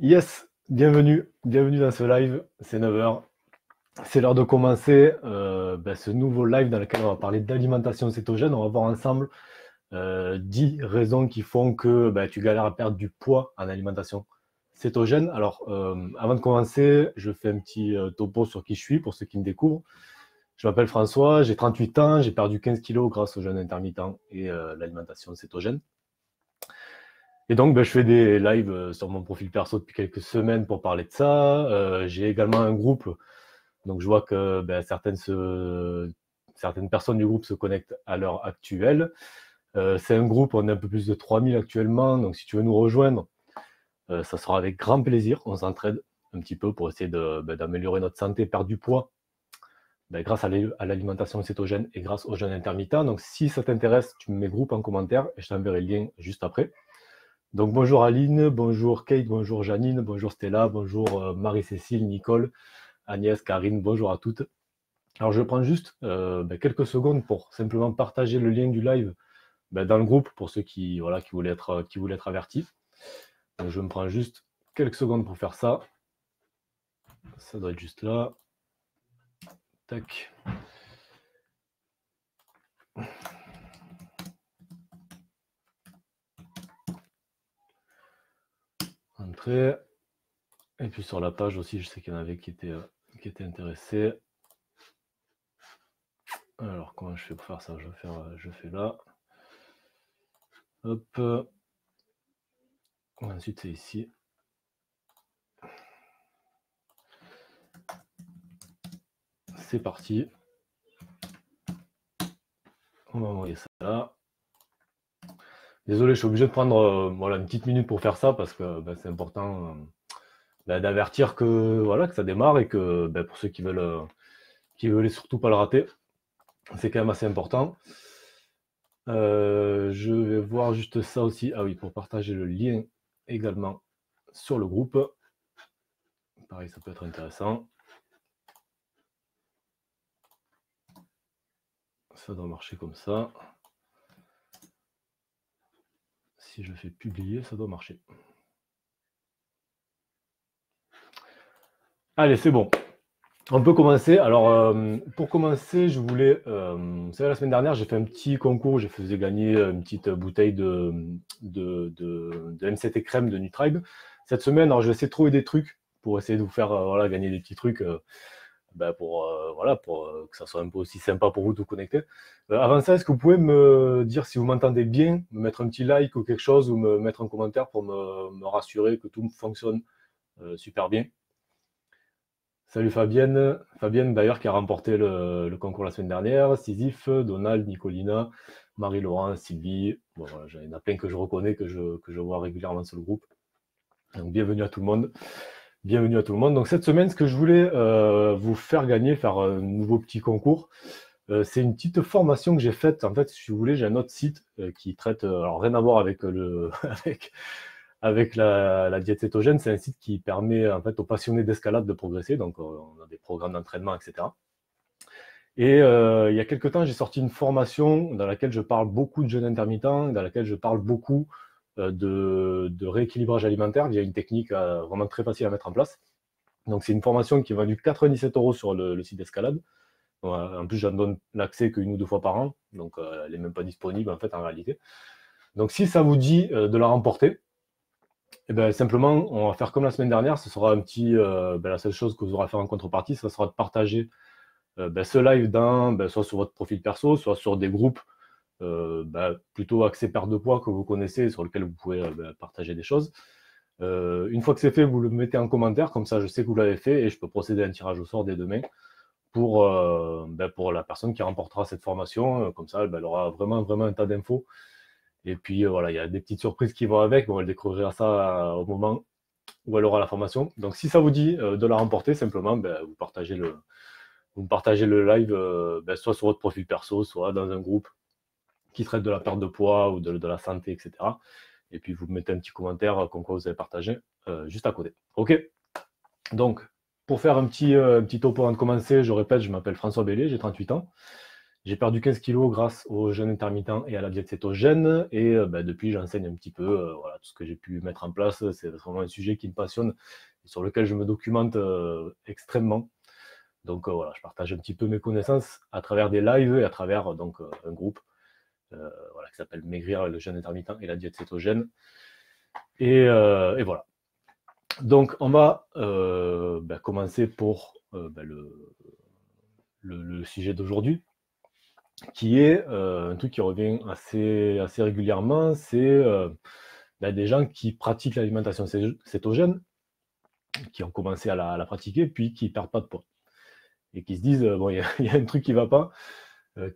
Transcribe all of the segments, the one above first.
Yes, bienvenue dans ce live, c'est 9 heures. C'est l'heure de commencer ce nouveau live dans lequel on va parler d'alimentation cétogène. On va voir ensemble 10 raisons qui font que tu galères à perdre du poids en alimentation cétogène. Alors, avant de commencer, je fais un petit topo sur qui je suis pour ceux qui me découvrent. Je m'appelle François, j'ai 38 ans, j'ai perdu 15 kilos grâce au jeûne intermittent et l'alimentation cétogène. Et donc, je fais des lives sur mon profil perso depuis quelques semaines pour parler de ça. J'ai également un groupe, donc je vois que certaines personnes du groupe se connectent à l'heure actuelle. C'est un groupe, on est un peu plus de 3000 actuellement, donc si tu veux nous rejoindre, ça sera avec grand plaisir. On s'entraide un petit peu pour essayer d'améliorer notre santé, perdre du poids, grâce à l'alimentation cétogène et grâce au jeûne intermittent. Donc si ça t'intéresse, tu me mets groupe en commentaire et je t'enverrai le lien juste après. Donc bonjour Aline, bonjour Kate, bonjour Janine, bonjour Stella, bonjour Marie-Cécile, Nicole, Agnès, Karine, bonjour à toutes. Alors je prends juste quelques secondes pour simplement partager le lien du live dans le groupe pour ceux qui voulaient être avertis. Donc je me prends juste quelques secondes pour faire ça. Ça doit être juste là. Tac. Entrée. Et puis sur la page aussi, je sais qu'il y en avait qui étaient intéressés. Alors comment je fais pour faire ça? Je fais là. Hop. Ensuite c'est ici. C'est parti. On va envoyer ça là. Désolé, je suis obligé de prendre une petite minute pour faire ça parce que c'est important d'avertir que ça démarre et que pour ceux qui veulent surtout pas le rater, c'est quand même assez important. Je vais voir juste ça aussi. Ah oui, pour partager le lien également sur le groupe. Pareil, ça peut être intéressant. Ça doit marcher comme ça. Si je fais publier, ça doit marcher. Allez, c'est bon. On peut commencer. Alors, pour commencer, je voulais. Vous savez, la semaine dernière, j'ai fait un petit concours. Je faisais gagner une petite bouteille de MCT crème de Nutribe. Cette semaine, alors, je vais essayer de trouver des trucs pour essayer de vous faire gagner des petits trucs pour que ça soit un peu aussi sympa pour vous de vous connecter. Avant ça, est-ce que vous pouvez me dire si vous m'entendez bien, me mettre un petit like ou quelque chose ou me mettre un commentaire pour me rassurer que tout fonctionne super bien. Salut Fabienne. Fabienne d'ailleurs qui a remporté le concours la semaine dernière. Sisyphe, Donald, Nicolina, Marie-Laurent, Sylvie. Bon, voilà, il y en a plein que je reconnais, que je vois régulièrement sur le groupe. Donc bienvenue à tout le monde. Bienvenue à tout le monde. Donc cette semaine, ce que je voulais vous faire gagner, faire un nouveau petit concours, c'est une petite formation que j'ai faite. En fait, si vous voulez, j'ai un autre site qui traite, alors rien à voir avec avec la diète cétogène. C'est un site qui permet en fait aux passionnés d'escalade de progresser. Donc on a des programmes d'entraînement, etc. Et il y a quelques temps, j'ai sorti une formation dans laquelle je parle beaucoup de jeûne intermittent, dans laquelle je parle beaucoup de rééquilibrage alimentaire via une technique vraiment très facile à mettre en place. Donc c'est une formation qui est vendue 97 € sur le site d'escalade. En plus, j'en donne l'accès qu'une ou deux fois par an, donc elle n'est même pas disponible en fait en réalité. Donc si ça vous dit de la remporter, simplement, on va faire comme la semaine dernière. Ce sera un petit, la seule chose que vous aurez à faire en contrepartie, ça sera de partager ce live soit sur votre profil perso, soit sur des groupes plutôt axés perte de poids que vous connaissez, sur lesquels vous pouvez partager des choses. Une fois que c'est fait, vous le mettez en commentaire, comme ça je sais que vous l'avez fait et je peux procéder à un tirage au sort dès demain pour la personne qui remportera cette formation. Comme ça, elle aura vraiment un tas d'infos. Et puis il y a des petites surprises qui vont avec. Bon, elle découvrira ça au moment où elle aura la formation. Donc si ça vous dit de la remporter, simplement vous me partagez le live soit sur votre profil perso, soit dans un groupe qui traite de la perte de poids ou de la santé, etc. Et puis vous mettez un petit commentaire comme quoi vous avez partagé juste à côté. Ok. Donc pour faire un petit topo avant de commencer, je répète, je m'appelle François Bellé, j'ai 38 ans. J'ai perdu 15 kilos grâce au jeûne intermittent et à la diète cétogène. Et depuis, j'enseigne un petit peu voilà, tout ce que j'ai pu mettre en place. C'est vraiment un sujet qui me passionne et sur lequel je me documente extrêmement. Donc voilà, je partage un petit peu mes connaissances à travers des lives et à travers donc un groupe voilà, qui s'appelle Maigrir, le jeûne intermittent et la diète cétogène. Et voilà. Donc on va commencer pour le sujet d'aujourd'hui, qui est un truc qui revient assez régulièrement, c'est des gens qui pratiquent l'alimentation cétogène, qui ont commencé à la pratiquer, puis qui ne perdent pas de poids. Et qui se disent, bon, il y a un truc qui ne va pas,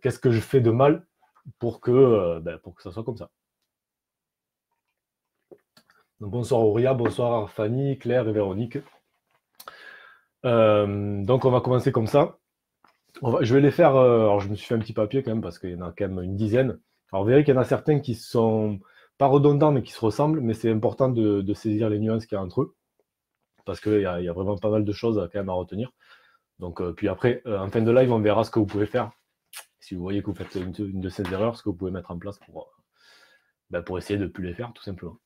qu'est-ce que je fais de mal pour que ça soit comme ça. Donc, bonsoir Auria, bonsoir Fanny, Claire et Véronique. Donc on va commencer comme ça. Je vais les faire, alors je me suis fait un petit papier quand même parce qu'il y en a quand même une dizaine. Alors vous verrez qu'il y en a certains qui sont pas redondants mais qui se ressemblent, mais c'est important de saisir les nuances qu'il y a entre eux parce qu'il y a vraiment pas mal de choses quand même à retenir. Donc puis après, en fin de live, on verra ce que vous pouvez faire. Si vous voyez que vous faites une de ces erreurs, ce que vous pouvez mettre en place pour essayer de ne plus les faire, tout simplement.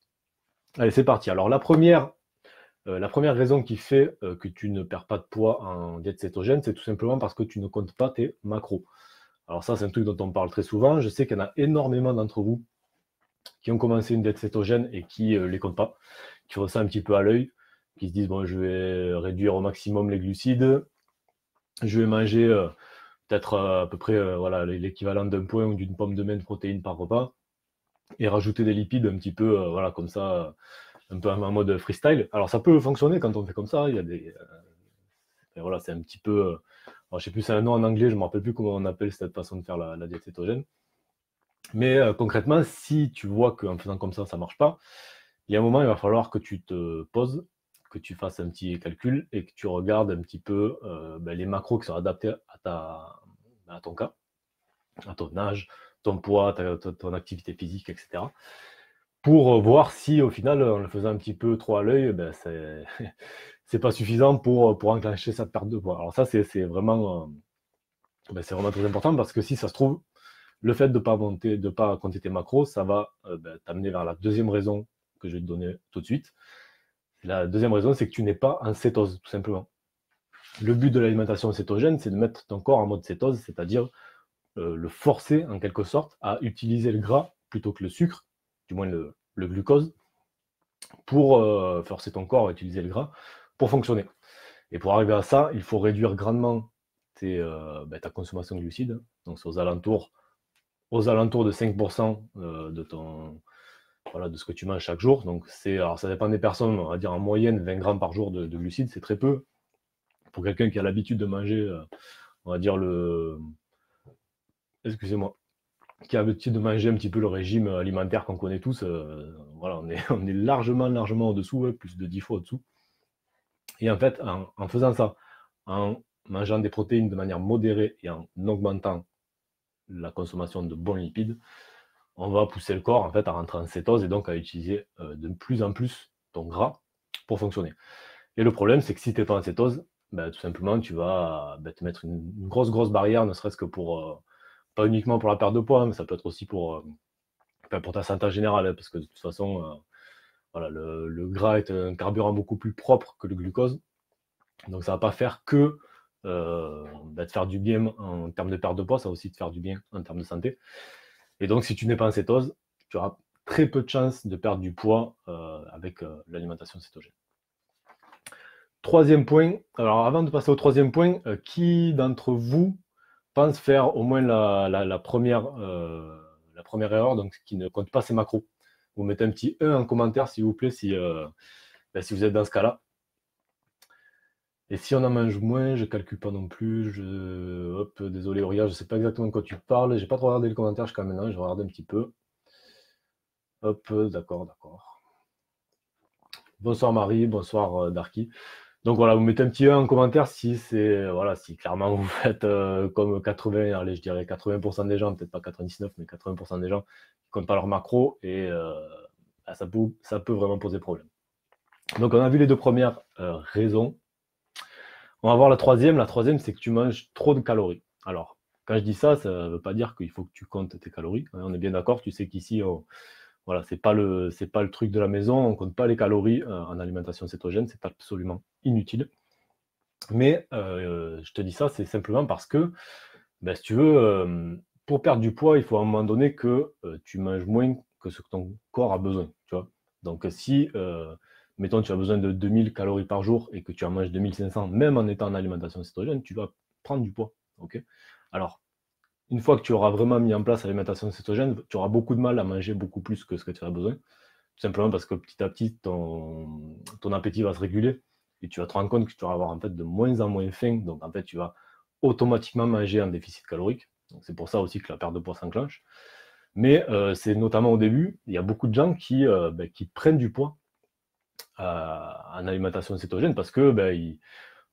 Allez, c'est parti. Alors la première raison qui fait que tu ne perds pas de poids en diète cétogène, c'est tout simplement parce que tu ne comptes pas tes macros. Alors ça, c'est un truc dont on parle très souvent. Je sais qu'il y en a énormément d'entre vous qui ont commencé une diète cétogène et qui ne les comptent pas, qui font ça un petit peu à l'œil, qui se disent, bon, je vais réduire au maximum les glucides, je vais manger peut-être à peu près voilà, l'équivalent d'un point ou d'une pomme de main de protéines par repas, et rajouter des lipides un petit peu voilà, comme ça, un peu en mode freestyle. Alors ça peut fonctionner quand on fait comme ça, il y a des... voilà, c'est un petit peu... alors, je sais plus, c'est un nom en anglais, je ne me rappelle plus comment on appelle cette façon de faire la diète cétogène. Mais concrètement, si tu vois qu'en faisant comme ça ne marche pas, il y a un moment, il va falloir que tu te poses, que tu fasses un petit calcul et que tu regardes un petit peu les macros qui sont adaptés à ton cas, à ton âge, ton poids, ton activité physique, etc. Pour voir si au final, en le faisant un petit peu trop à l'œil, c'est pas suffisant pour enclencher cette perte de poids. Alors ça, c'est vraiment très important parce que si ça se trouve, le fait de ne pas compter tes macros, ça va t'amener vers la deuxième raison que je vais te donner tout de suite. La deuxième raison, c'est que tu n'es pas en cétose, tout simplement. Le but de l'alimentation cétogène, c'est de mettre ton corps en mode cétose, c'est-à-dire le forcer en quelque sorte à utiliser le gras plutôt que le sucre, du moins le glucose, pour forcer ton corps à utiliser le gras pour fonctionner. Et pour arriver à ça, il faut réduire grandement ta consommation de glucides. Donc c'est aux alentours de 5% de ce que tu manges chaque jour. Donc alors ça dépend des personnes, on va dire en moyenne 20 grammes par jour de glucides, c'est très peu. Pour quelqu'un qui a l'habitude de manger, on va dire excusez-moi, qui a l'habitude de manger un petit peu le régime alimentaire qu'on connaît tous, voilà, on est largement au-dessous, plus de 10 fois au-dessous. Et en fait, en faisant ça, en mangeant des protéines de manière modérée et en augmentant la consommation de bons lipides, on va pousser le corps en fait à rentrer en cétose et donc à utiliser de plus en plus ton gras pour fonctionner. Et le problème, c'est que si tu n'es pas en cétose, tout simplement, tu vas te mettre une grosse barrière, ne serait-ce que pour, pas uniquement pour la perte de poids, hein, mais ça peut être aussi pour ta santé générale, hein, parce que de toute façon, voilà, le gras est un carburant beaucoup plus propre que le glucose. Donc ça ne va pas faire que te faire du bien en termes de perte de poids, ça va aussi te faire du bien en termes de santé. Et donc si tu n'es pas en cétose, tu auras très peu de chances de perdre du poids avec l'alimentation cétogène. Troisième point, alors avant de passer au troisième point, qui d'entre vous pense faire au moins la première erreur, donc qui ne compte pas ses macros? Vous mettez un petit 1 en commentaire s'il vous plaît si vous êtes dans ce cas-là. Et si on en mange moins, je ne calcule pas non plus. Hop, désolé Auria, je ne sais pas exactement de quoi tu parles. Je n'ai pas trop regardé le commentaire jusqu'à maintenant, je vais regarder un petit peu. Hop, d'accord. Bonsoir Marie, bonsoir Darky. Donc voilà, vous mettez un petit 1 en commentaire si si clairement vous faites comme 80, allez, je dirais 80% des gens, peut-être pas 99, mais 80% des gens qui ne comptent pas leur macro et ça peut vraiment poser problème. Donc on a vu les deux premières raisons. On va voir la troisième. La troisième, c'est que tu manges trop de calories. Alors, quand je dis ça, ça ne veut pas dire qu'il faut que tu comptes tes calories. On est bien d'accord, tu sais qu'ici, voilà, c'est pas le truc de la maison, on ne compte pas les calories en alimentation cétogène, c'est absolument inutile. Mais je te dis ça, c'est simplement parce que, si tu veux, pour perdre du poids, il faut à un moment donné que tu manges moins que ce que ton corps a besoin, tu vois. Donc si, mettons, tu as besoin de 2000 calories par jour et que tu en manges 2500, même en étant en alimentation cétogène, tu vas prendre du poids, ok. Alors, une fois que tu auras vraiment mis en place l'alimentation cétogène, tu auras beaucoup de mal à manger beaucoup plus que ce que tu as besoin, tout simplement parce que petit à petit, ton appétit va se réguler et tu vas te rendre compte que tu vas avoir en fait de moins en moins faim, donc en fait tu vas automatiquement manger en déficit calorique. C'est pour ça aussi que la perte de poids s'enclenche. Mais c'est notamment au début, il y a beaucoup de gens qui prennent du poids en alimentation cétogène parce que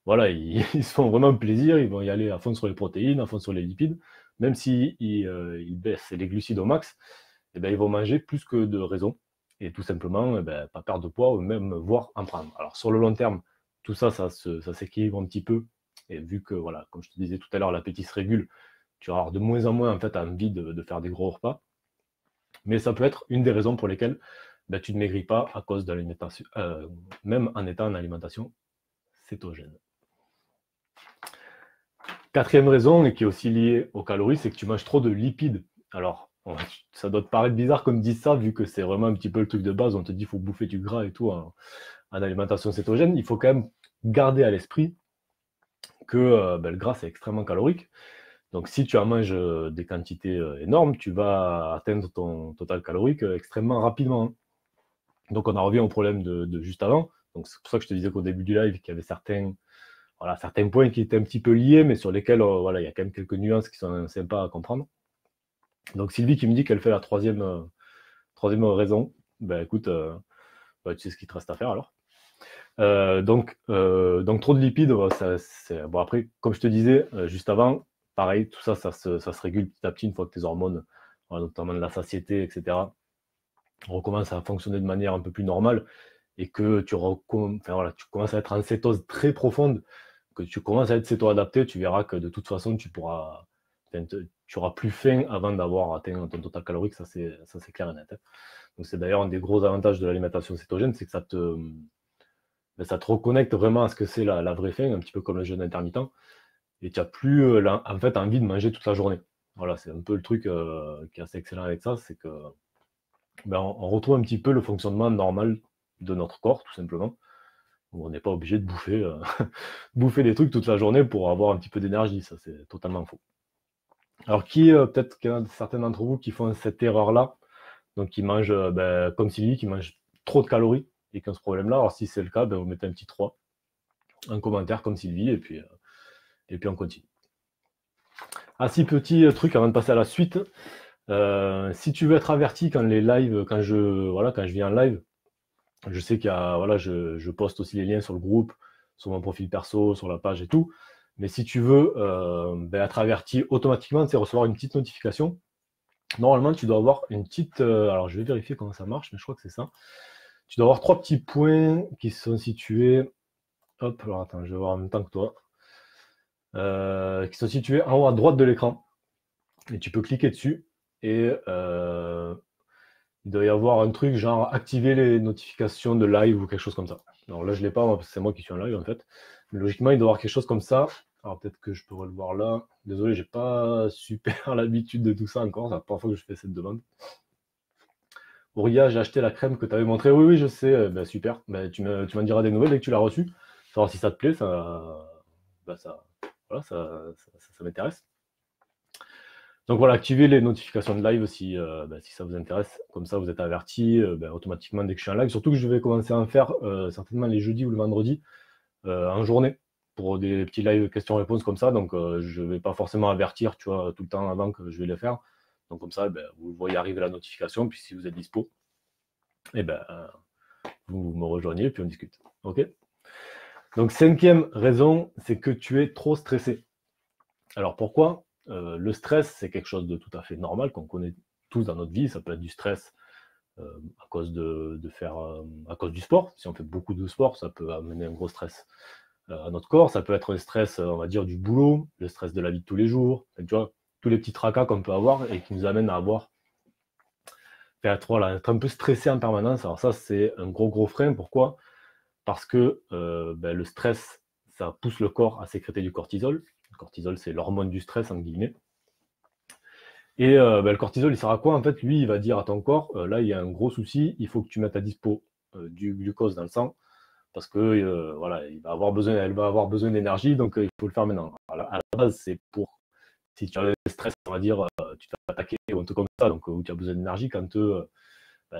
voilà, ils se font vraiment plaisir, ils vont y aller à fond sur les protéines, à fond sur les lipides, même s'ils ils baissent les glucides au max, ils vont manger plus que de raison, et tout simplement pas perdre de poids, ou même voire en prendre. Alors sur le long terme, tout ça, ça s'équilibre un petit peu, et vu que, voilà, comme je te disais tout à l'heure, l'appétit se régule, tu vas avoir de moins en moins en fait envie de faire des gros repas, mais ça peut être une des raisons pour lesquelles tu ne maigris pas à cause de l'alimentation, même en étant en alimentation cétogène. Quatrième raison, et qui est aussi liée aux calories, c'est que tu manges trop de lipides. Alors, ça doit te paraître bizarre comme dit ça, vu que c'est vraiment un petit peu le truc de base, on te dit qu'il faut bouffer du gras et tout en alimentation cétogène. Il faut quand même garder à l'esprit que le gras, c'est extrêmement calorique. Donc, si tu en manges des quantités énormes, tu vas atteindre ton total calorique extrêmement rapidement, hein. Donc, on en revient au problème de juste avant. Donc, c'est pour ça que je te disais qu'au début du live, qu'il y avait certains points qui étaient un petit peu liés, mais sur lesquels il y a quand même quelques nuances qui sont sympas à comprendre. Donc Sylvie qui me dit qu'elle fait la troisième raison. Écoute, tu sais ce qu'il te reste à faire alors. Donc trop de lipides, bon, après, comme je te disais juste avant, pareil, tout ça, ça se régule petit à petit une fois que tes hormones, notamment de la satiété, etc., recommencent à fonctionner de manière un peu plus normale, et que tu commences à être en cétose très profonde, que tu commences à être céto-adapté, tu verras que de toute façon, tu auras plus faim avant d'avoir atteint ton total calorique, ça c'est clair et net, hein. Donc c'est d'ailleurs un des gros avantages de l'alimentation cétogène, c'est que ça te reconnecte vraiment à ce que c'est la vraie faim, un petit peu comme le jeûne intermittent, et tu n'as plus en fait envie de manger toute la journée. Voilà, c'est un peu le truc qui est assez excellent avec ça, c'est que on retrouve un petit peu le fonctionnement normal de notre corps, tout simplement, où on n'est pas obligé de bouffer des trucs toute la journée pour avoir un petit peu d'énergie. Ça, c'est totalement faux. Alors, peut-être qu'il y a certains d'entre vous qui font cette erreur-là, donc qui mangent, comme Sylvie, qui mangent trop de calories et qui ont ce problème-là. Alors, si c'est le cas, vous mettez un petit 3, un commentaire comme Sylvie, et puis on continue. Ah, si, petit truc avant de passer à la suite. Si tu veux être averti quand les lives, quand je viens en live, je sais qu'il y a, je poste aussi les liens sur le groupe, sur mon profil perso, sur la page et tout. Mais si tu veux être averti automatiquement, c'est recevoir une petite notification. Normalement, tu dois avoir une petite. Alors, je vais vérifier comment ça marche, mais je crois que c'est ça. Tu dois avoir 3 petits points qui sont situés. Hop, alors attends, je vais voir en même temps que toi. Qui sont situés en haut à droite de l'écran. Et tu peux cliquer dessus. Et il doit y avoir un truc genre activer les notifications de live ou quelque chose comme ça. Alors là, je ne l'ai pas, parce que c'est moi qui suis en live en fait. Mais logiquement, il doit y avoir quelque chose comme ça. Alors peut-être que je pourrais le voir là. Désolé, j'ai pas super l'habitude de tout ça encore. C'est la première fois que je fais cette demande. Auria, j'ai acheté la crème que tu avais montrée. Oui, je sais. Super. Tu m'en diras des nouvelles dès que tu l'as reçue. Savoir si ça te plaît, ça m'intéresse. Donc voilà, activez les notifications de live si ça vous intéresse. Comme ça, vous êtes averti automatiquement dès que je suis en live. Surtout que je vais commencer à en faire certainement les jeudis ou le vendredi en journée pour des petits live questions-réponses comme ça. Donc je ne vais pas forcément avertir, tu vois, tout le temps avant que je vais les faire. Donc comme ça, vous voyez arriver la notification. Puis si vous êtes dispo, vous me rejoignez et puis on discute. Ok ? Donc 5e raison, c'est que tu es trop stressé. Alors pourquoi ? Le stress, c'est quelque chose de tout à fait normal qu'on connaît tous dans notre vie. Ça peut être du stress à cause à cause du sport. Si on fait beaucoup de sport, ça peut amener un gros stress à notre corps. Ça peut être un stress, on va dire, du boulot, le stress de la vie de tous les jours. Tu vois, tous les petits tracas qu'on peut avoir et qui nous amènent à avoir, être un peu stressé en permanence. Alors ça, c'est un gros frein. Pourquoi? Parce que le stress, ça pousse le corps à sécréter du cortisol. Le cortisol, c'est l'hormone du stress, en guillemets. Et le cortisol, il sert à quoi? En fait, lui, il va dire à ton corps, là, il y a un gros souci, il faut que tu mettes à dispo du glucose dans le sang, parce que voilà, elle va avoir besoin d'énergie, donc il faut le faire maintenant. Alors, à la base, c'est pour, si tu as le stress, on va dire, tu te fais attaquer ou un truc comme ça, donc où tu as besoin d'énergie, quand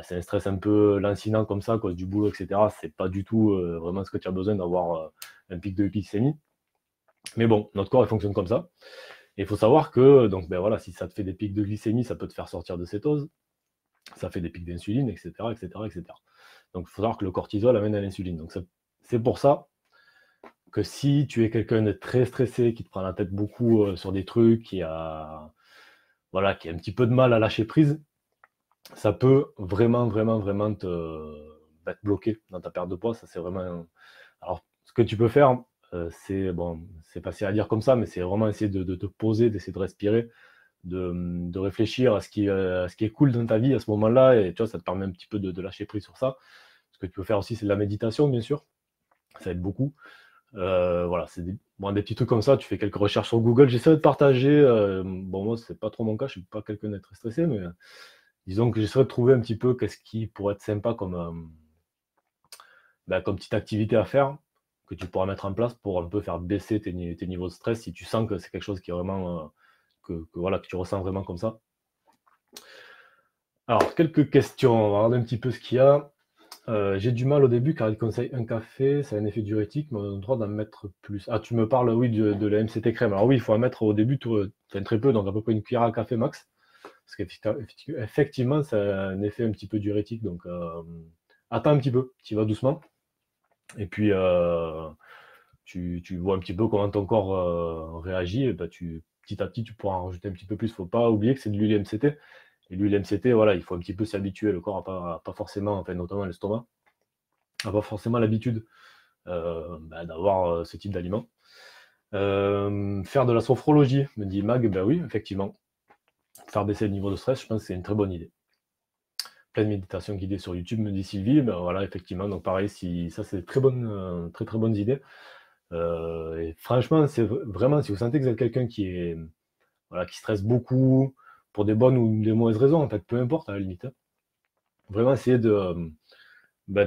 c'est un stress un peu lancinant comme ça, à cause du boulot, etc., c'est pas du tout vraiment ce que tu as besoin d'avoir un pic de glycémie. Mais bon, notre corps, il fonctionne comme ça. Et il faut savoir que, donc, voilà, si ça te fait des pics de glycémie, ça peut te faire sortir de cétose, ça fait des pics d'insuline, etc., etc., etc. Donc, il faut savoir que le cortisol amène à l'insuline. Donc, c'est pour ça que si tu es quelqu'un de très stressé, qui te prend la tête beaucoup sur des trucs, qui a un petit peu de mal à lâcher prise, ça peut vraiment te bloquer dans ta perte de poids. Ça, c'est vraiment. Alors, ce que tu peux faire, c'est facile à dire comme ça, mais c'est vraiment essayer de te poser, d'essayer de respirer, de réfléchir à ce qui est cool dans ta vie à ce moment-là, et tu vois, ça te permet un petit peu de lâcher prise sur ça. Ce que tu peux faire aussi, c'est de la méditation, bien sûr. Ça aide beaucoup. Voilà, c'est des petits trucs comme ça. Tu fais quelques recherches sur Google. J'essaie de partager. Moi, c'est pas trop mon cas. Je suis pas quelqu'un de très stressé, mais disons que j'essaie de trouver un petit peu qu'est-ce qui pourrait être sympa comme petite activité à faire, que tu pourras mettre en place pour un peu faire baisser tes niveaux de stress si tu sens que c'est quelque chose qui est vraiment que tu ressens vraiment comme ça. Alors, quelques questions. On va regarder un petit peu ce qu'il y a. J'ai du mal au début car il conseille un café, ça a un effet diurétique, mais on a le droit d'en mettre plus. Ah, tu me parles, oui, de la MCT crème. Alors oui, il faut en mettre au début très peu, donc à peu près une cuillère à café max. Parce qu'effectivement, ça a un effet un petit peu diurétique, donc attends un petit peu, tu y vas doucement. Et puis, tu vois un petit peu comment ton corps réagit, et petit à petit, tu pourras en rajouter un petit peu plus. Il ne faut pas oublier que c'est de l'huile MCT. Et l'huile MCT, voilà, il faut un petit peu s'y habituer. Le corps n'a pas forcément, enfin, notamment l'estomac, n'a pas forcément l'habitude d'avoir ce type d'aliment. Faire de la sophrologie, me dit Mag, ben oui, effectivement. Faire baisser le niveau de stress, je pense que c'est une très bonne idée. Pleine méditation guidée sur YouTube, me dit Sylvie. Ben voilà, effectivement. Donc pareil, ça c'est très bonnes idées. Et franchement, c'est vraiment, si vous sentez que vous êtes quelqu'un qui stresse beaucoup, pour des bonnes ou des mauvaises raisons, en fait, peu importe à la limite. Vraiment essayer de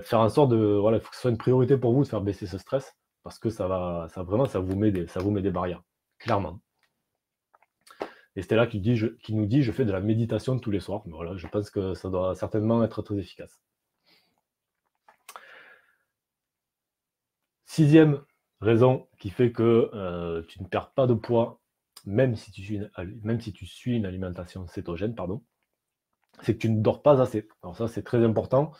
faire en sorte il faut que ce soit une priorité pour vous de faire baisser ce stress, parce que ça vous met des barrières, clairement. Et Stella qui nous dit, je fais de la méditation tous les soirs. Mais voilà, je pense que ça doit certainement être très efficace. 6e raison qui fait que tu ne perds pas de poids, même si tu suis une alimentation cétogène, c'est que tu ne dors pas assez. Alors ça, c'est très important.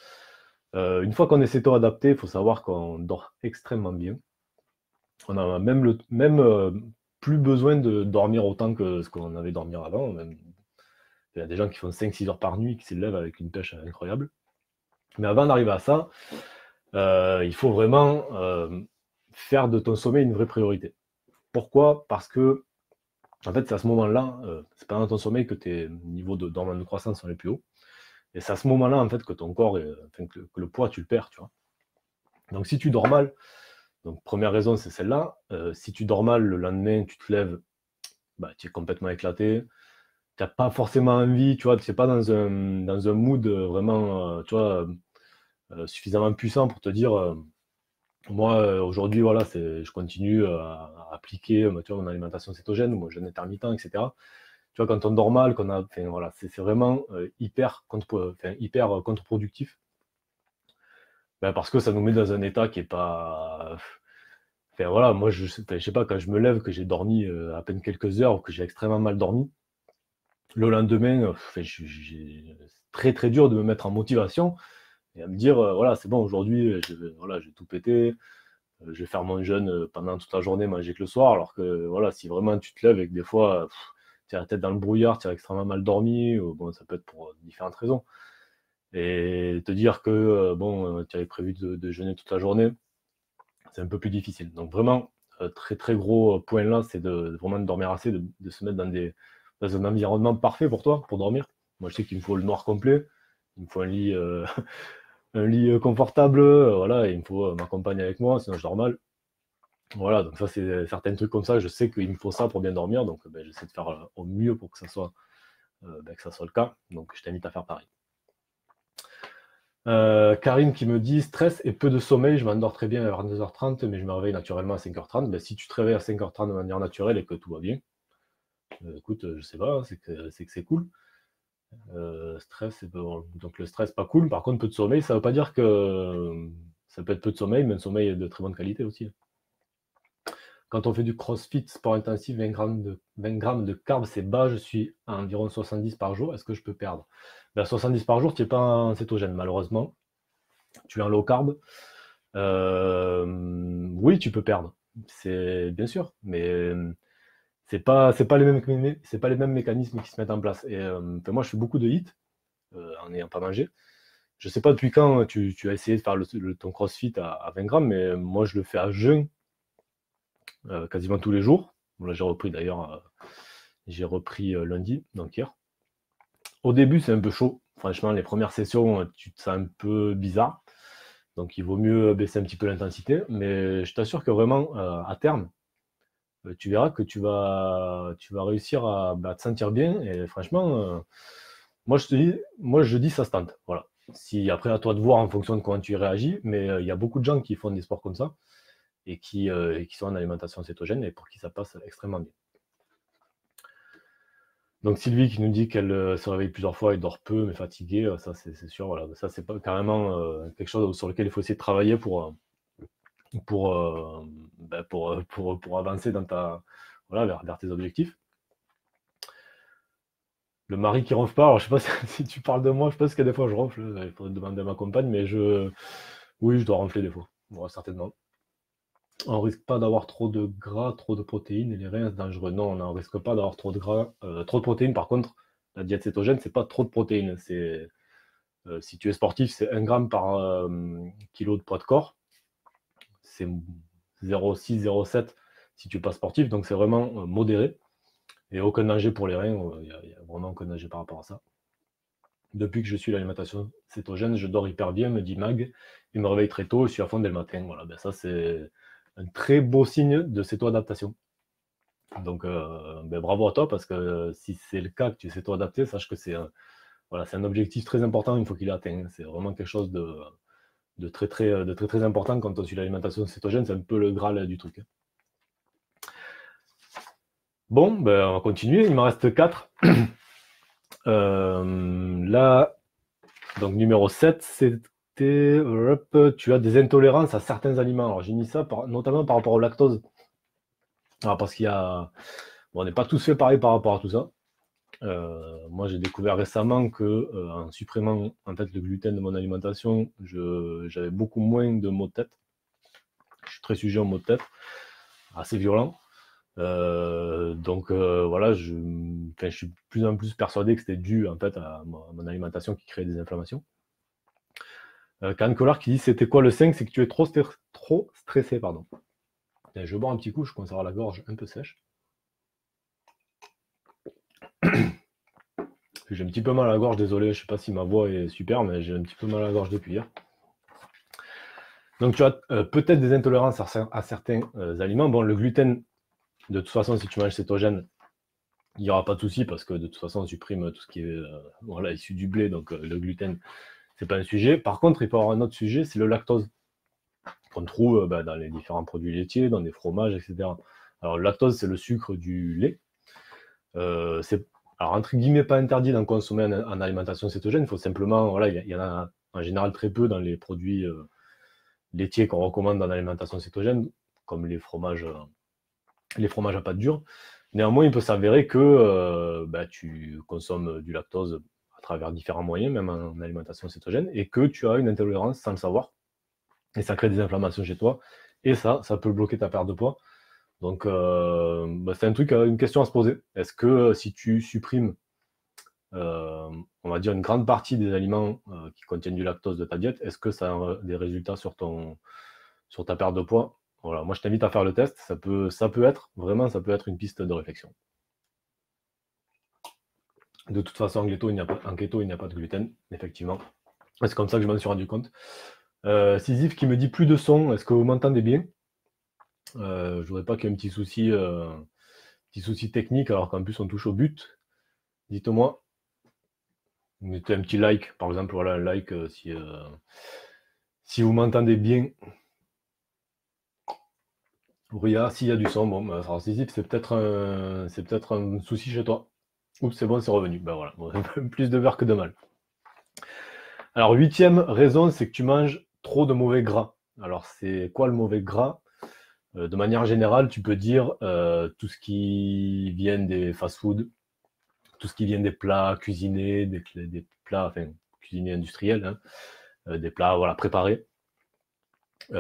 Une fois qu'on est céto-adapté, il faut savoir qu'on dort extrêmement bien. On a même plus besoin de dormir autant que ce qu'on avait dormi avant. Il y a des gens qui font 5-6 heures par nuit, qui se lèvent avec une pêche incroyable. Mais avant d'arriver à ça, il faut vraiment faire de ton sommeil une vraie priorité. Pourquoi? Parce que en fait, c'est à ce moment-là, c'est pendant ton sommeil que tes niveaux d'hormones de croissance sont les plus hauts. Et c'est à ce moment-là, en fait, que ton corps, que le poids, tu le perds, tu vois. Donc, si tu dors mal, donc première raison, c'est celle-là. Si tu dors mal, le lendemain, tu te lèves, tu es complètement éclaté. Tu n'as pas forcément envie, tu vois, tu n'es pas dans un mood vraiment, suffisamment puissant pour te dire, moi, aujourd'hui, voilà, je continue à appliquer mon alimentation cétogène, mon jeûne intermittent, etc. Tu vois, quand on dort mal, c'est vraiment hyper contre-productif. Parce que ça nous met dans un état qui est pas. Enfin voilà, moi je sais pas, quand je me lève, que j'ai dormi à peine quelques heures, ou que j'ai extrêmement mal dormi, le lendemain, c'est très dur de me mettre en motivation et à me dire voilà, c'est bon, aujourd'hui, j'ai tout pété, je vais faire mon jeûne pendant toute la journée, manger que le soir, alors que voilà, si vraiment tu te lèves et que des fois tu as la tête dans le brouillard, tu as extrêmement mal dormi, bon, ça peut être pour différentes raisons. Et te dire que tu avais prévu de jeûner toute la journée, c'est un peu plus difficile. Donc vraiment, très très gros point là, c'est vraiment de dormir assez, de se mettre dans des dans un environnement parfait pour toi, pour dormir. Moi, je sais qu'il me faut le noir complet, il me faut un lit, un lit confortable, voilà, et il me faut ma compagne avec moi, sinon je dors mal. Voilà, donc ça, c'est certains trucs comme ça, je sais qu'il me faut ça pour bien dormir, donc ben, j'essaie de faire au mieux pour que ça soit le cas. Donc je t'invite à faire pareil. Karine qui me dit stress et peu de sommeil, je m'endors très bien à 22h30, mais je me réveille naturellement à 5h30. Ben, si tu te réveilles à 5h30 de manière naturelle et que tout va bien, écoute, je sais pas, c'est que c'est cool. Stress, donc le stress, pas cool. Par contre, peu de sommeil, ça veut pas dire que ça peut être peu de sommeil, mais un sommeil de très bonne qualité aussi. Quand on fait du crossfit, sport intensif, 20 grammes de carbs, c'est bas, je suis à environ 70 par jour. Est-ce que je peux perdre? Ben, 70 par jour, tu n'es pas en cétogène, malheureusement. Tu es en low carb. Oui, tu peux perdre. C'est bien sûr, mais c'est pas les mêmes mécanismes qui se mettent en place. Et enfin, moi, je fais beaucoup de hits en n'ayant pas mangé. Je sais pas depuis quand tu as essayé de faire ton crossfit à 20 grammes, mais moi, je le fais à jeun quasiment tous les jours. Bon, là, j'ai repris d'ailleurs, lundi, donc hier. Au début, c'est un peu chaud. Franchement, les premières sessions, tu te sens un peu bizarre. Donc, il vaut mieux baisser un petit peu l'intensité. Mais je t'assure que vraiment, à terme, tu verras que tu vas réussir à te sentir bien. Et franchement, moi, je dis ça se tente. Voilà. Si après, à toi de voir en fonction de comment tu réagis. Mais il y a beaucoup de gens qui font des sports comme ça et qui sont en alimentation cétogène et pour qui ça passe extrêmement bien. Donc Sylvie qui nous dit qu'elle se réveille plusieurs fois et dort peu mais fatiguée, ça c'est sûr, voilà. Ça c'est pas carrément quelque chose sur lequel il faut essayer de travailler pour avancer voilà, vers tes objectifs. Le mari qui ronfle pas, alors je sais pas si tu parles de moi, je pense qu'il y a des fois je ronfle, il faudrait demander à ma compagne, mais oui, je dois ronfler des fois, ouais, certainement. On risque pas d'avoir trop de gras, trop de protéines, et les reins, c'est dangereux. Non, on n'en risque pas d'avoir trop de gras, trop de protéines. Par contre, la diète cétogène, c'est pas trop de protéines. Si tu es sportif, c'est 1 gramme par kilo de poids de corps. C'est 0,6, 0,7 si tu n'es pas sportif. Donc, c'est vraiment modéré. Et aucun danger pour les reins. Il n'y a vraiment aucun danger par rapport à ça. Depuis que je suis l'alimentation cétogène, je dors hyper bien, me dit Mag. Il me réveille très tôt, je suis à fond dès le matin. Voilà, ben ça, c'est un très beau signe de céto-adaptation. Donc, bravo à toi, parce que si c'est le cas que tu sais toi adapter, sache que voilà, c'est un objectif très important, il faut qu'il est atteint. C'est vraiment quelque chose de très, très important quand on suit l'alimentation cétogène, c'est un peu le Graal du truc. Bon, ben, on va continuer, il m'en reste 4. Là, donc numéro 7, c'était tu as des intolérances à certains aliments. Alors j'ai mis ça notamment par rapport au lactose. Alors parce qu'il y a. Bon, on n'est pas tous fait pareil par rapport à tout ça. Moi, j'ai découvert récemment que en supprimant en fait le gluten de mon alimentation, j'avais beaucoup moins de maux de tête. Je suis très sujet aux maux de tête, assez violent. Donc voilà, je suis de plus en plus persuadé que c'était dû en fait à mon alimentation qui crée des inflammations. Karen Collard qui dit c'était quoi le 5, c'est que tu es trop stressé, pardon. Et je bois un petit coup, je commence à avoir la gorge un peu sèche. J'ai un petit peu mal à la gorge, désolé, je sais pas si ma voix est super, mais j'ai un petit peu mal à la gorge depuis hier. Donc tu as peut-être des intolérances à certains aliments. Bon, le gluten, de toute façon, si tu manges cétogène, il n'y aura pas de souci parce que de toute façon, on supprime tout ce qui est issu du blé, donc le gluten, c'est pas un sujet. Par contre, il peut y avoir un autre sujet, c'est le lactose, qu'on trouve dans les différents produits laitiers, dans des fromages, etc. Alors, le lactose, c'est le sucre du lait. C'est, alors, entre guillemets, pas interdit d'en consommer en alimentation cétogène. Il faut simplement, voilà, il y en a en général très peu dans les produits laitiers qu'on recommande en alimentation cétogène, comme les fromages à pâte dure. Néanmoins, il peut s'avérer que tu consommes du lactose à travers différents moyens, même en alimentation cétogène, et que tu as une intolérance sans le savoir. Et ça crée des inflammations chez toi. Et ça peut bloquer ta perte de poids. Donc, c'est un truc, une question à se poser. Est-ce que si tu supprimes, on va dire, une grande partie des aliments qui contiennent du lactose de ta diète, est-ce que ça a des résultats sur ta perte de poids? Voilà, moi je t'invite à faire le test. Ça peut être une piste de réflexion. De toute façon, en keto, il n'y a pas de gluten, effectivement. C'est comme ça que je m'en suis rendu compte. Sisyphe qui me dit plus de son, est-ce que vous m'entendez bien? Je voudrais pas qu'il y ait un petit souci technique, alors qu'en plus on touche au but. Dites-moi. Mettez un petit like, par exemple, voilà, un like si vous m'entendez bien. Ria, s'il y a du son, bon, bah, alors Sisyphe, c'est peut-être un souci chez toi. Oups, c'est bon, c'est revenu. Ben voilà, bon, plus de beurre que de mal. Alors, huitième raison, c'est que tu manges trop de mauvais gras. Alors, c'est quoi le mauvais gras? De manière générale, tu peux dire tout ce qui vient des fast-food, tout ce qui vient des plats cuisinés, des plats, enfin, cuisinés industriels, hein, des plats voilà, préparés.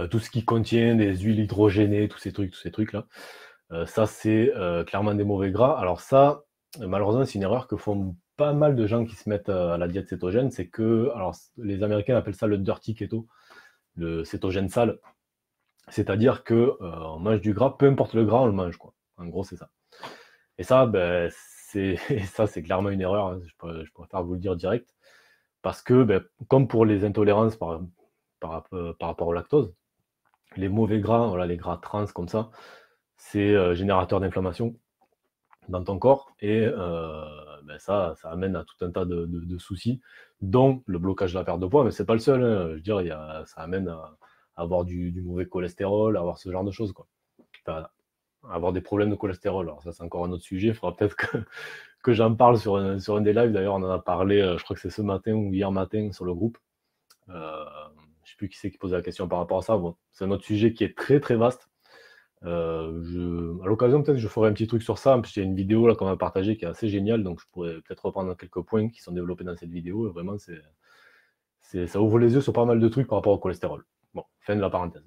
Tout ce qui contient des huiles hydrogénées, tous ces trucs-là. Ça, c'est clairement des mauvais gras. Alors ça, malheureusement, c'est une erreur que font pas mal de gens qui se mettent à la diète cétogène. C'est que, alors, les Américains appellent ça le dirty keto, le cétogène sale. C'est-à-dire que on mange du gras, peu importe le gras, on le mange, quoi. En gros, c'est ça. Et ça, ben, c'est clairement une erreur, hein. Je préfère vous le dire direct. Parce que, ben, comme pour les intolérances par rapport au lactose, les mauvais gras, voilà, les gras trans comme ça, c'est générateur d'inflammation dans ton corps et ben ça amène à tout un tas de soucis, dont le blocage de la perte de poids, mais c'est pas le seul, hein. Je veux dire, ça amène à avoir du mauvais cholestérol, à avoir ce genre de choses, quoi. Enfin, avoir des problèmes de cholestérol. Alors ça, c'est encore un autre sujet. Il faudra peut-être que j'en parle sur un des lives. D'ailleurs, on en a parlé, je crois que c'est ce matin ou hier matin sur le groupe. Je sais plus qui c'est qui posait la question par rapport à ça. Bon, c'est un autre sujet qui est très très vaste. À l'occasion, peut-être je ferai un petit truc sur ça. Puis il y a une vidéo là qu'on va partager qui est assez géniale, donc je pourrais peut-être reprendre quelques points qui sont développés dans cette vidéo. Et vraiment, ça ouvre les yeux sur pas mal de trucs par rapport au cholestérol. Bon, fin de la parenthèse.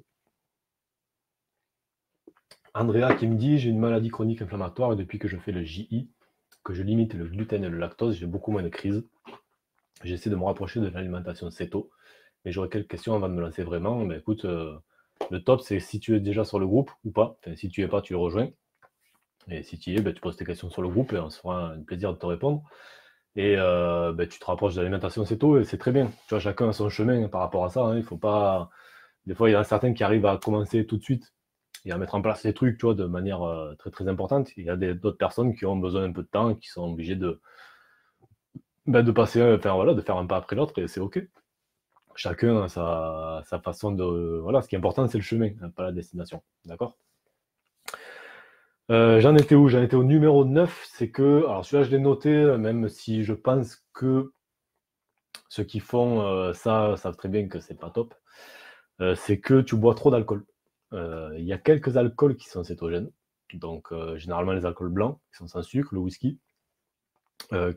Andrea qui me dit, j'ai une maladie chronique inflammatoire et depuis que je fais le JI, que je limite le gluten et le lactose, j'ai beaucoup moins de crises. J'essaie de me rapprocher de l'alimentation céto, mais j'aurais quelques questions avant de me lancer vraiment. Mais écoute, le top, c'est si tu es déjà sur le groupe ou pas. Enfin, si tu es pas, tu le rejoins. Et si tu y es, ben, tu poses tes questions sur le groupe et on se fera un plaisir de te répondre. Et ben, tu te rapproches de l'alimentation céto et c'est très bien. Tu vois, chacun a son chemin par rapport à ça, hein. Il faut pas. Des fois, il y en a certains qui arrivent à commencer tout de suite et à mettre en place les trucs, tu vois, de manière très très importante. Il y a d'autres personnes qui ont besoin d'un peu de temps, qui sont obligées de passer, enfin voilà, de faire un pas après l'autre et c'est ok. Chacun a sa façon de. Voilà, ce qui est important, c'est le chemin, hein, pas la destination. D'accord? J'en étais où? J'en étais au numéro 9. C'est que. Alors celui-là, je l'ai noté, même si je pense que ceux qui font ça savent très bien que c'est pas top. C'est que tu bois trop d'alcool. Il y a quelques alcools qui sont cétogènes. Donc, généralement, les alcools blancs, qui sont sans sucre, le whisky.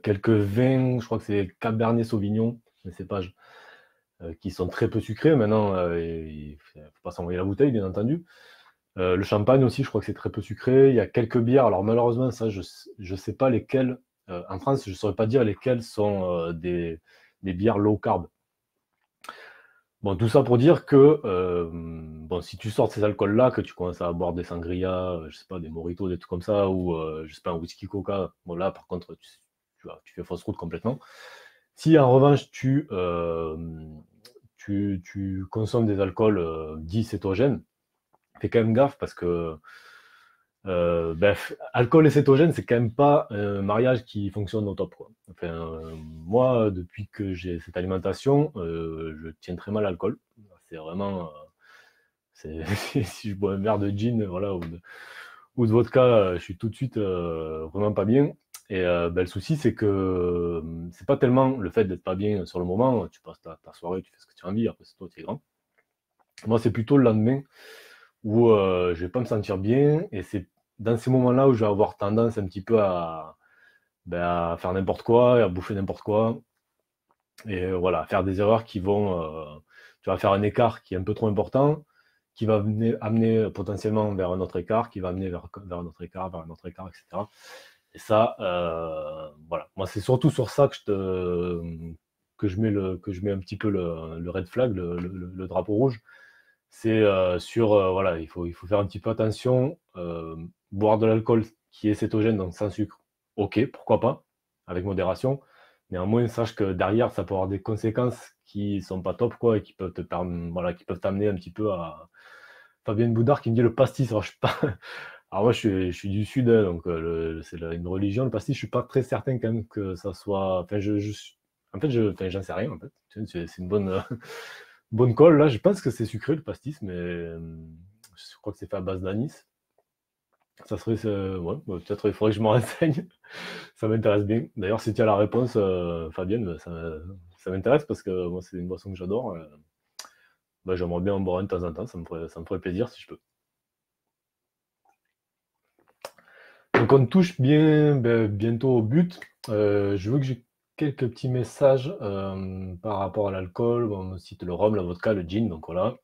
Quelques vins, je crois que c'est Cabernet Sauvignon, les cépages, qui sont très peu sucrés. Maintenant, il ne faut pas s'envoyer la bouteille, bien entendu. Le champagne aussi, je crois que c'est très peu sucré. Il y a quelques bières. Alors, malheureusement, ça, je ne sais pas lesquelles. En France, je ne saurais pas dire lesquelles sont des bières low carb. Bon, tout ça pour dire que bon, si tu sors de ces alcools-là, que tu commences à boire des sangria, je sais pas, des mojitos, des trucs comme ça, ou je sais pas, un whisky coca, bon là par contre tu fais fausse route complètement. Si en revanche tu consommes des alcools dits cétogènes, fais quand même gaffe parce que alcool et cétogène, c'est quand même pas un mariage qui fonctionne au top, quoi. Enfin, moi, depuis que j'ai cette alimentation, je tiens très mal à l'alcool. C'est vraiment, si je bois un verre de gin, voilà, ou de vodka, je suis tout de suite vraiment pas bien. Et le souci, c'est que c'est pas tellement le fait d'être pas bien sur le moment. Tu passes ta soirée, tu fais ce que tu as envie. Après, c'est toi qui es grand. Moi, c'est plutôt le lendemain où je vais pas me sentir bien et c'est dans ces moments-là où je vais avoir tendance un petit peu à faire n'importe quoi et à bouffer n'importe quoi et voilà, à faire des erreurs qui vont, tu vas faire un écart qui est un peu trop important, qui va amener potentiellement vers un autre écart, qui va amener vers un autre écart, vers un autre écart, etc. Et ça, voilà. Moi, c'est surtout sur ça que je mets un petit peu le red flag, le drapeau rouge. C'est sur, voilà, il faut faire un petit peu attention. Boire de l'alcool qui est cétogène, donc sans sucre, ok, pourquoi pas. avec modération. Néanmoins, sache que derrière, ça peut avoir des conséquences qui sont pas top, quoi, et qui peuvent voilà, qui peuvent t'amener un petit peu à Fabien Boudard qui me dit le pastis. Alors, je suis pas... Alors moi, je suis du Sud, hein, donc c'est une religion, le pastis. Je suis pas très certain quand même que ça soit... Enfin, en fait, j'en sais rien, en fait. C'est une bonne, bonne colle, là. Je pense que c'est sucré, le pastis, mais je crois que c'est fait à base d'anis. Ça serait... ouais, peut-être il faudrait que je m'en renseigne. Ça m'intéresse bien. D'ailleurs, si tu as la réponse, Fabienne, ça m'intéresse parce que moi, c'est une boisson que j'adore. Bah, j'aimerais bien en boire une de temps en temps, ça me ferait plaisir si je peux. Donc on touche bien, bientôt au but. Je veux que j'ai quelques petits messages par rapport à l'alcool. Bon, on me cite le rhum, la vodka, le gin, donc voilà.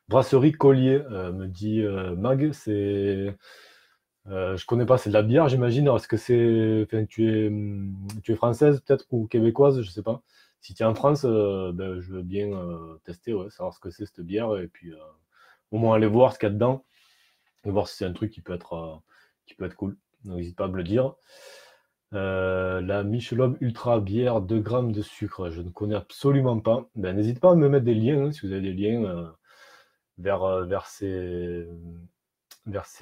Brasserie Collier, me dit Mag, c'est... je connais pas, c'est de la bière, j'imagine. Est-ce que c'est... Enfin, tu es française peut-être ou québécoise, je sais pas. Si tu es en France, je veux bien tester, ouais, savoir ce que c'est cette bière et puis au moins aller voir ce qu'il y a dedans et voir si c'est un truc qui peut être cool. Donc n'hésite pas à me le dire. La Michelob Ultra bière 2 grammes de sucre, je ne connais absolument pas. Ben, n'hésite pas à me mettre des liens, hein, si vous avez des liens vers ces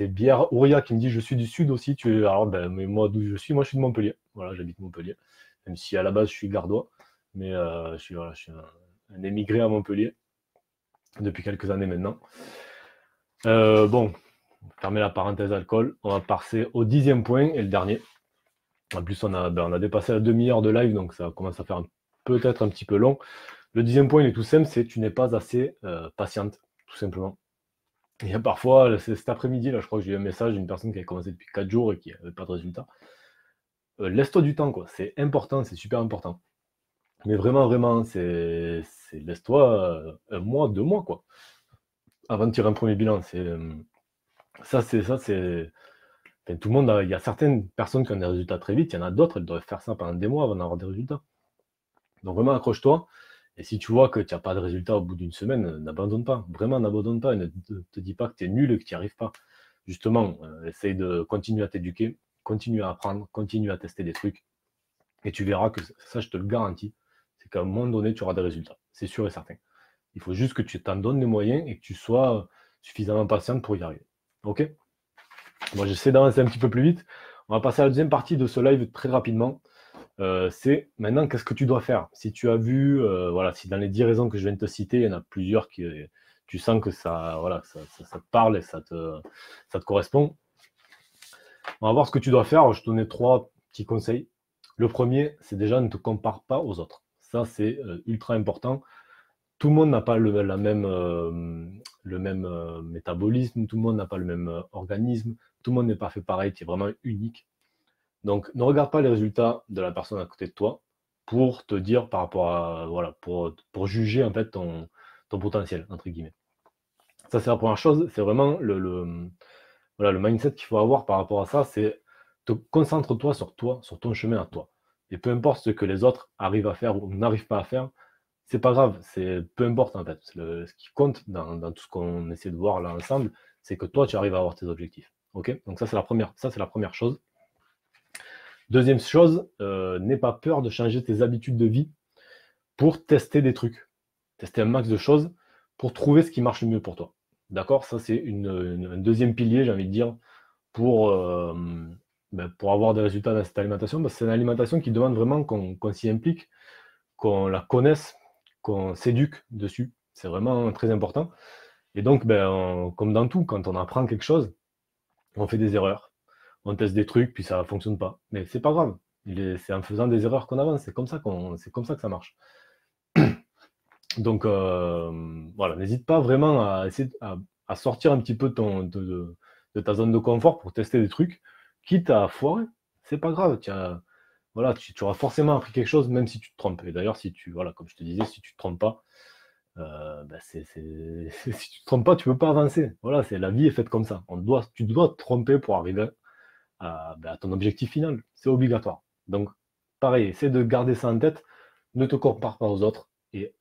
bières. Ouria qui me dit je suis du Sud aussi. Alors, ben, mais moi d'où je suis, moi je suis de Montpellier. Voilà, j'habite Montpellier. Même si à la base je suis gardois. Mais je suis un émigré à Montpellier depuis quelques années maintenant. Bon, fermer la parenthèse alcool. On va passer au 10e point et le dernier. En plus, on a dépassé la demi-heure de live, donc ça commence à faire peut-être un petit peu long. Le 10e point, il est tout simple, c'est tu n'es pas assez patiente, tout simplement. Et parfois, cet après-midi, là, je crois que j'ai eu un message d'une personne qui avait commencé depuis 4 jours et qui n'avait pas de résultat. Laisse-toi du temps, quoi. C'est important, c'est super important. Mais vraiment, vraiment, laisse-toi 1 mois, 2 mois, quoi. Avant de tirer un premier bilan. Ça, c'est. Enfin, tout le monde il y a certaines personnes qui ont des résultats très vite, il y en a d'autres, elles doivent faire ça pendant des mois avant d'avoir des résultats. Donc vraiment accroche-toi. Et si tu vois que tu n'as pas de résultat au bout d'une semaine, n'abandonne pas. Vraiment, n'abandonne pas et ne te dis pas que tu es nul et que tu n'y arrives pas. Justement, essaye de continuer à t'éduquer, continue à apprendre, continue à tester des trucs. Et tu verras que ça, je te le garantis, c'est qu'à un moment donné, tu auras des résultats. C'est sûr et certain. Il faut juste que tu t'en donnes les moyens et que tu sois suffisamment patiente pour y arriver. Ok? Moi, j'essaie d'avancer un petit peu plus vite. On va passer à la deuxième partie de ce live très rapidement. C'est maintenant qu'est-ce que tu dois faire. Si tu as vu, voilà, si dans les 10 raisons que je viens de te citer, il y en a plusieurs qui tu sens que ça, voilà, ça te parle et ça te correspond. On va voir ce que tu dois faire. Je te donne 3 petits conseils. Le premier, c'est déjà ne te compare pas aux autres. Ça, c'est ultra important. Tout le monde n'a pas le même métabolisme, tout le monde n'a pas le même organisme, tout le monde n'est pas fait pareil, tu es vraiment unique. Donc, ne regarde pas les résultats de la personne à côté de toi pour te dire par rapport à, voilà, pour juger en fait ton potentiel, entre guillemets. Ça, c'est la première chose, c'est vraiment voilà, le mindset qu'il faut avoir par rapport à ça, c'est te concentre-toi, sur ton chemin à toi. Et peu importe ce que les autres arrivent à faire ou n'arrivent pas à faire, c'est pas grave, peu importe en fait. Ce qui compte dans tout ce qu'on essaie de voir là ensemble, c'est que toi, tu arrives à avoir tes objectifs. Ok? Donc ça, c'est la première chose. Deuxième chose, n'aie pas peur de changer tes habitudes de vie pour tester des trucs. Tester un max de choses pour trouver ce qui marche le mieux pour toi. D'accord? Ça, c'est un deuxième pilier, j'ai envie de dire, pour avoir des résultats dans cette alimentation. Parce que c'est une alimentation qui demande vraiment qu'on s'y implique, qu'on la connaisse, qu'on s'éduque dessus. C'est vraiment très important. Et donc, comme dans tout, quand on apprend quelque chose, on fait des erreurs. On teste des trucs, puis ça ne fonctionne pas. Mais c'est pas grave. C'est en faisant des erreurs qu'on avance. C'est comme ça que ça marche. Donc, voilà, n'hésite pas vraiment à essayer à sortir un petit peu de ta zone de confort pour tester des trucs, quitte à foirer. C'est pas grave. Voilà, tu auras forcément appris quelque chose, même si tu te trompes. Et d'ailleurs, voilà, comme je te disais, si tu te trompes pas, si tu te trompes pas, tu peux pas avancer. Voilà, la vie est faite comme ça. Tu dois te tromper pour arriver à ton objectif final. C'est obligatoire. Donc, pareil, essaie de garder ça en tête. Ne te compare pas aux autres et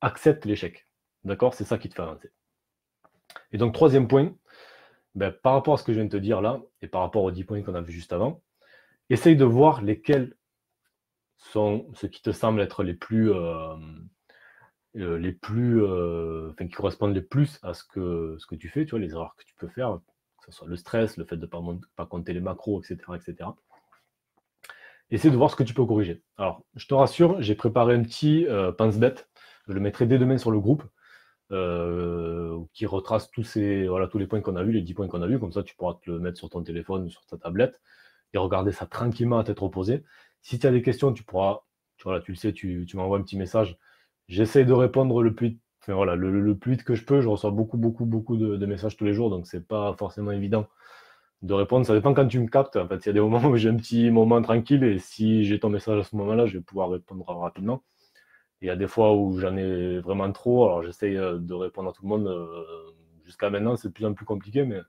accepte l'échec. D'accord? C'est ça qui te fait avancer. Et donc, troisième point, par rapport à ce que je viens de te dire là, et par rapport aux 10 points qu'on a vu juste avant, essaye de voir lesquels sont ceux qui te semblent être les plus, qui correspondent les plus à ce que tu fais, tu vois, les erreurs que tu peux faire, que ce soit le stress, le fait de ne pas compter les macros, etc., etc. Essaye de voir ce que tu peux corriger. Alors, je te rassure, j'ai préparé un petit pense-bête. Je le mettrai dès demain sur le groupe, qui retrace tous les points qu'on a vus, les 10 points qu'on a vus. Comme ça, tu pourras te le mettre sur ton téléphone ou sur ta tablette et regarder ça tranquillement à tête reposée. Si tu as des questions, tu pourras, tu le sais, tu m'envoies un petit message. J'essaye de répondre le plus vite, le plus vite que je peux. Je reçois beaucoup de messages tous les jours, donc c'est pas forcément évident de répondre. Ça dépend quand tu me captes. En fait, il y a des moments où j'ai un petit moment tranquille et si j'ai ton message à ce moment-là, je vais pouvoir répondre rapidement. Et il y a des fois où j'en ai vraiment trop, alors j'essaye de répondre à tout le monde. Jusqu'à maintenant, c'est de plus en plus compliqué, mais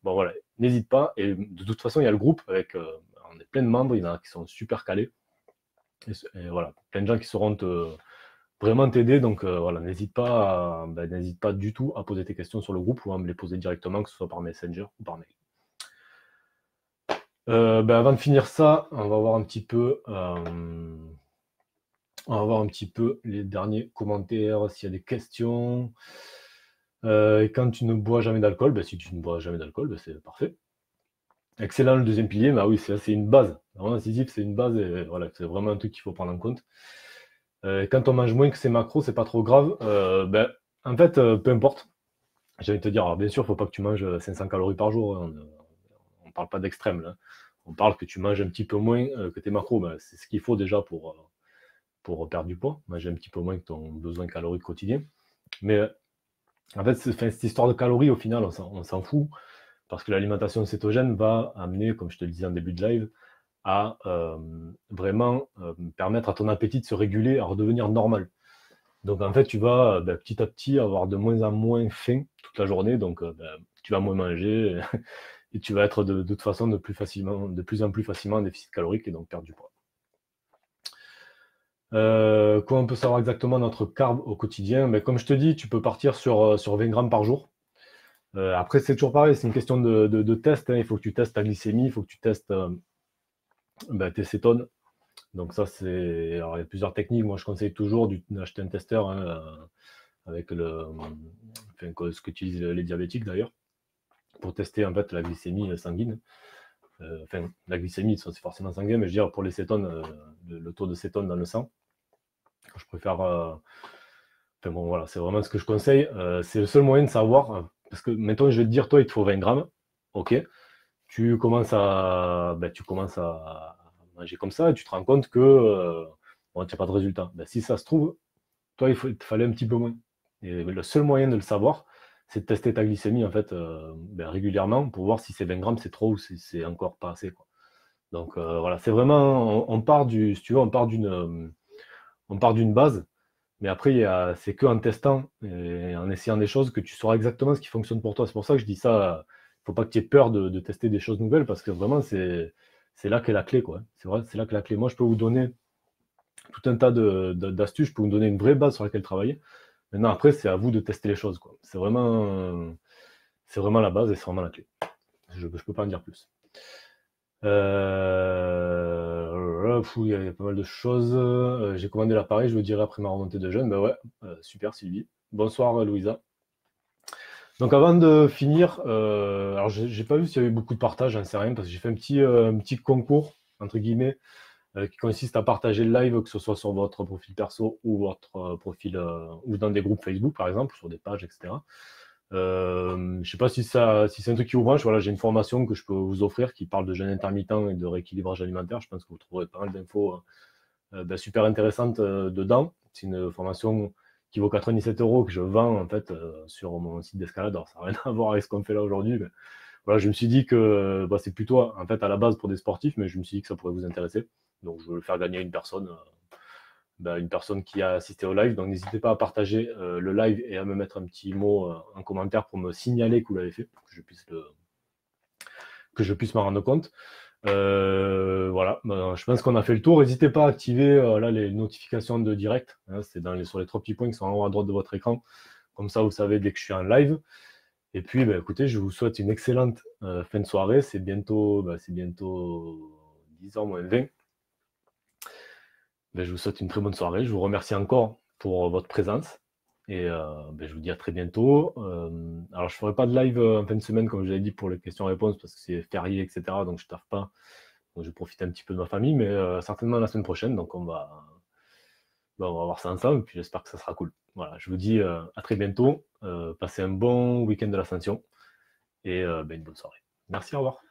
bon voilà, n'hésite pas. Et de toute façon, il y a le groupe avec, on est plein de membres, il y en a qui sont super calés. Et voilà, plein de gens qui sauront vraiment t'aider. Donc voilà, n'hésite pas du tout à poser tes questions sur le groupe ou à me les poser directement, que ce soit par Messenger ou par mail. Avant de finir ça, on va voir un petit peu les derniers commentaires, s'il y a des questions. Et quand tu ne bois jamais d'alcool, si tu ne bois jamais d'alcool, c'est parfait. Excellent le deuxième pilier, mais oui, c'est une base. Vraiment, Sisyphe, c'est une base et voilà, c'est vraiment un truc qu'il faut prendre en compte. Quand on mange moins que ses macros, c'est pas trop grave. En fait, peu importe. J'ai envie de te dire, alors bien sûr, il ne faut pas que tu manges 500 calories par jour. Hein. On ne parle pas d'extrême là. On parle que tu manges un petit peu moins que tes macros. C'est ce qu'il faut déjà pour perdre du poids. Manger un petit peu moins que ton besoin calorique quotidien. Mais en fait, cette histoire de calories, au final, on s'en fout. Parce que l'alimentation cétogène va amener, comme je te le disais en début de live, à vraiment permettre à ton appétit de se réguler, à redevenir normal. Donc en fait, tu vas petit à petit avoir de moins en moins faim toute la journée, donc tu vas moins manger et tu vas être de toute façon de plus en plus facilement en déficit calorique et donc perdre du poids. Comment on peut savoir exactement notre carb au quotidien? Comme je te dis, tu peux partir sur 20 grammes par jour. Après, c'est toujours pareil, c'est une question de test. Hein. Il faut que tu testes ta glycémie, il faut que tu testes tes cétones. Donc ça, alors, il y a plusieurs techniques. Moi, je conseille toujours d'acheter un testeur avec ce qu'utilisent les diabétiques d'ailleurs, pour tester en fait la glycémie sanguine. La glycémie, c'est forcément sanguin, mais je veux dire pour les cétones, le taux de cétones dans le sang. Je préfère. Voilà, c'est vraiment ce que je conseille. C'est le seul moyen de savoir, parce que mettons, je vais te dire, toi, il te faut 20 grammes. Ok. Tu commences à manger comme ça et tu te rends compte que tu n'as pas de résultat. Si ça se trouve, toi, il te fallait un petit peu moins. Et le seul moyen de le savoir, c'est de tester ta glycémie en fait régulièrement pour voir si c'est 20 grammes, c'est trop ou si c'est encore pas assez, quoi. Donc voilà, c'est vraiment, on part si tu veux, on part d'une base, mais après, c'est que en testant et en essayant des choses que tu sauras exactement ce qui fonctionne pour toi. C'est pour ça que je dis ça. Il ne faut pas que tu aies peur de tester des choses nouvelles parce que vraiment, c'est là qu'est la clé, quoi. C'est vrai, c'est là que la clé. Moi, je peux vous donner tout un tas d'astuces. Je peux vous donner une vraie base sur laquelle travailler. Maintenant, après, c'est à vous de tester les choses, quoi. C'est vraiment la base et c'est vraiment la clé. Je ne peux pas en dire plus. Il y a pas mal de choses. J'ai commandé l'appareil, je vous dirai après ma remontée de jeûne. Ouais, super Sylvie. Bonsoir Louisa. Donc avant de finir, alors j'ai pas vu s'il y avait beaucoup de partage, j'en sais rien, parce que j'ai fait un petit concours, entre guillemets, qui consiste à partager le live, que ce soit sur votre profil perso ou votre profil, ou dans des groupes Facebook par exemple, sur des pages, etc. Je sais pas si c'est un truc qui vous branche. Voilà, j'ai une formation que je peux vous offrir qui parle de jeûne intermittent et de rééquilibrage alimentaire. Je pense que vous trouverez pas mal d'infos super intéressantes dedans. C'est une formation qui vaut 97 € que je vends en fait sur mon site d'escalade. Alors ça n'a rien à voir avec ce qu'on fait là aujourd'hui. Mais voilà, je me suis dit que c'est plutôt en fait à la base pour des sportifs, mais je me suis dit que ça pourrait vous intéresser. Donc je veux le faire gagner à une personne qui a assisté au live. Donc n'hésitez pas à partager le live et à me mettre un petit mot en commentaire pour me signaler que vous l'avez fait, pour que je puisse m'en rendre compte. Voilà, je pense qu'on a fait le tour. N'hésitez pas à activer là les notifications de direct. Hein, c'est sur les 3 petits points qui sont en haut à droite de votre écran. Comme ça, vous savez dès que je suis en live. Et puis, écoutez, je vous souhaite une excellente fin de soirée. C'est bientôt 10h moins 20. Ben, je vous souhaite une très bonne soirée. Je vous remercie encore pour votre présence. Et ben, je vous dis à très bientôt. Alors, je ne ferai pas de live en fin de semaine, comme je l'avais dit, pour les questions-réponses, parce que c'est férié, etc. Donc, je ne taffe pas. Donc, je vais profiter un petit peu de ma famille, mais certainement la semaine prochaine. Donc, on va voir ça ensemble. Et puis, j'espère que ça sera cool. Voilà, je vous dis à très bientôt. Passez un bon week-end de l'Ascension et ben, une bonne soirée. Merci, au revoir.